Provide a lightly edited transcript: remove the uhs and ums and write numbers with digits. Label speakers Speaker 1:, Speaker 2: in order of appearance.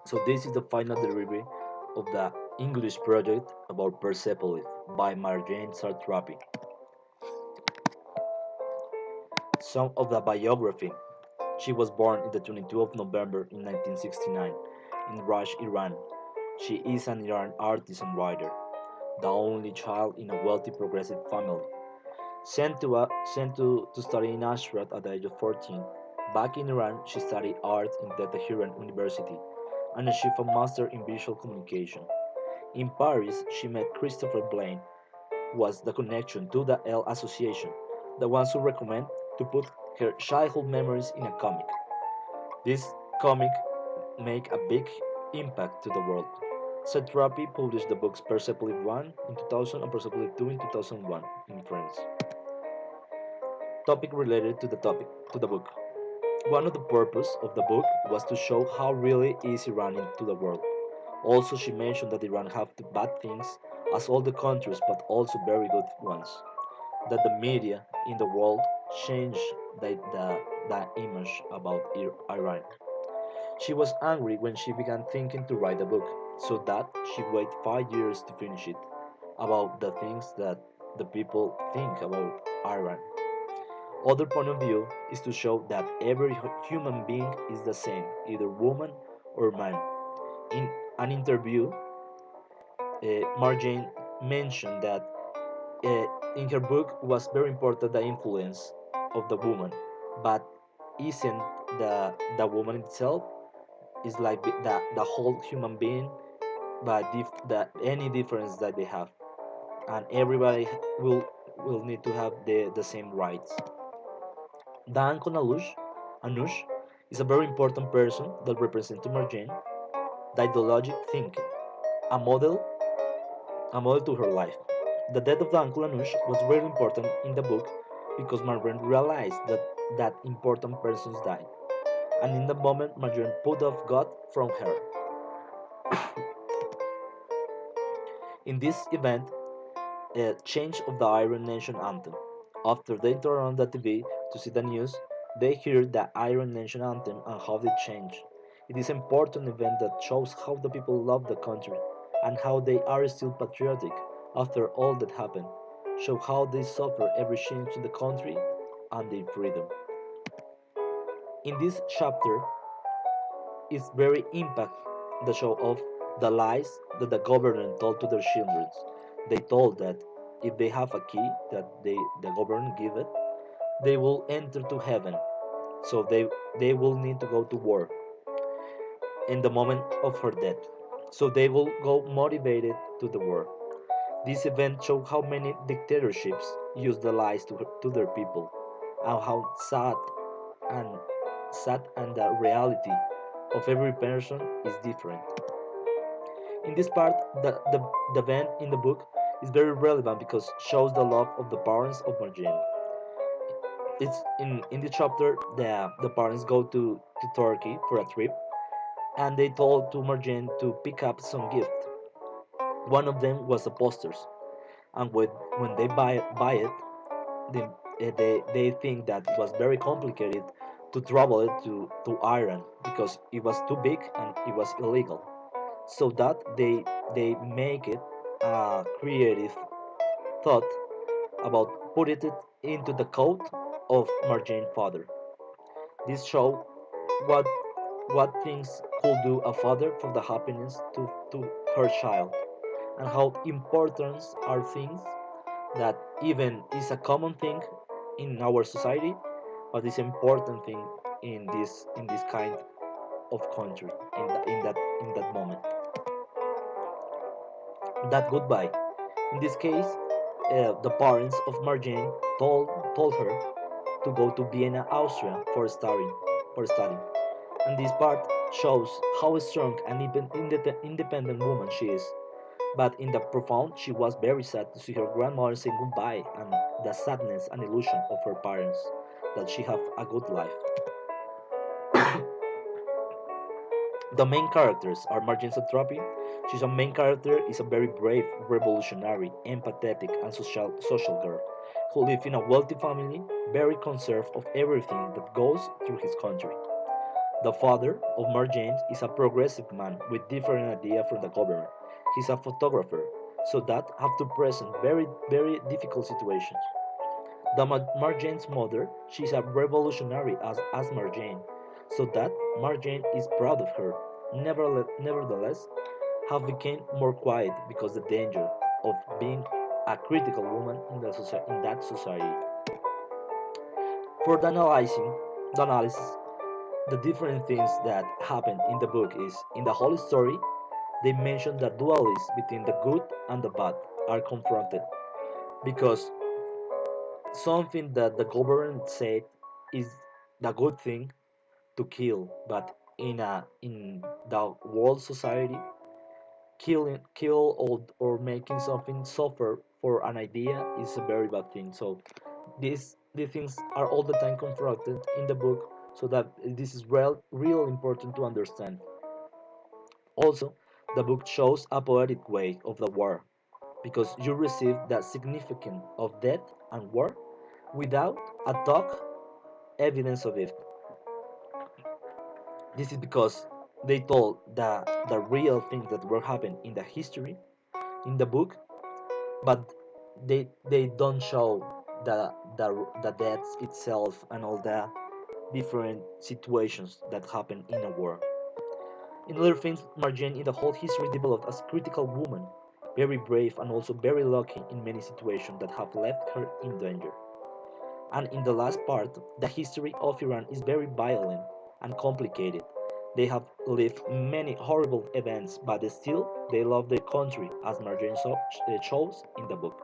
Speaker 1: So this is the final delivery of the English project about Persepolis by Marjane Satrapi. Some of the biography. She was born on the 22nd of November in 1969 in Raj, Iran. She is an Iran artist and writer, the only child in a wealthy progressive family. Sent to study in Ashrat at the age of 14. Back in Iran, she studied art in the Tehran University and achieved a master in visual communication. In Paris, she met Christopher Blaine, was the connection to the L Association, the ones who recommend to put her childhood memories in a comic. This comic made a big impact to the world. Satrapi published the books Persepolis 1 in 2000 and Persepolis 2 in 2001 in France. Topic related to the book. One of the purpose of the book was to show how really is Iran into the world. Also, she mentioned that Iran have the bad things as all the countries, but also very good ones. That the media in the world changed the image about Iran. She was angry when she began thinking to write a book, so that she waited 5 years to finish it, about the things that the people think about Iran. Other point of view is to show that every human being is the same, either woman or man. In an interview, Marjane mentioned that in her book was very important the influence of the woman, but isn't the woman itself is like the whole human being, but any difference that they have, and everybody will need to have the same rights. The uncle Anush is a very important person that represents to Marjane the ideologic thinking, a model a model to her life. The death of the uncle Anush was very important in the book because Marjane realized that important persons died, and in the moment Marjane put off God from her. In this event, a change of the Iron Nation anthem. After they turn on the TV to see the news, they hear the Iron Nation anthem and how they change. It is an important event that shows how the people love the country and how they are still patriotic after all that happened. Show how they suffer every change in the country and their freedom. In this chapter, it's very impact the show of the lies that the government told to their children. They told that if they have a key that the government give it, they will enter to heaven. So they will need to go to war in the moment of her death. So they will go motivated to the war. This event showed how many dictatorships use the lies to their people, and how and sad and the reality of every person is different. In this part, the event in the book is very relevant because it shows the love of the parents of Marjane. It's in the chapter the parents go to Turkey for a trip, and they told to Marjane to pick up some gift. One of them was the posters, and when they buy it, they think that it was very complicated to travel it to Iran because it was too big and it was illegal. So that they make it a creative thought about putting it into the coat of Marjane's father. This show what things could do a father for the happiness to her child, and how important are things that even is a common thing in our society, but is important thing in this kind of country in that moment. That goodbye. In this case, the parents of Marjane told her to go to Vienna, Austria for studying. And this part shows how strong and independent woman she is. But in the profound, she was very sad to see her grandmother saying goodbye, and the sadness and illusion of her parents that she have a good life. The main characters are Marjane Satrapi. She's a main character, is a very brave, revolutionary, empathetic, and social girl who lives in a wealthy family, very conserved of everything that goes through his country. The father of Marjane is a progressive man with different idea from the government. He's a photographer, so that have to present very difficult situations. Marjane's mother, she's a revolutionary as Marjane, so that Marjane is proud of her. Nevertheless, have become more quiet because the danger of being a critical woman in that society. For the analysis, the different things that happen in the book is in the whole story, they mention that dualism between the good and the bad are confronted because something that the government said is the good thing to kill, but in the world society, kill or making something suffer for an idea is a very bad thing. So these things are all the time confronted in the book, so that this is real important to understand. Also, the book shows a poetic way of the war because you receive the significance of death and war without a talk evidence of it. This is because they told the real things that were happening in the history in the book, but they don't show the deaths itself and all the different situations that happen in a war. In other things, Marjane in the whole history developed as critical woman, very brave and also very lucky in many situations that have left her in danger. And in the last part, the history of Iran is very violent and complicated. They have lived many horrible events, but still they love their country, as Marjane shows in the book.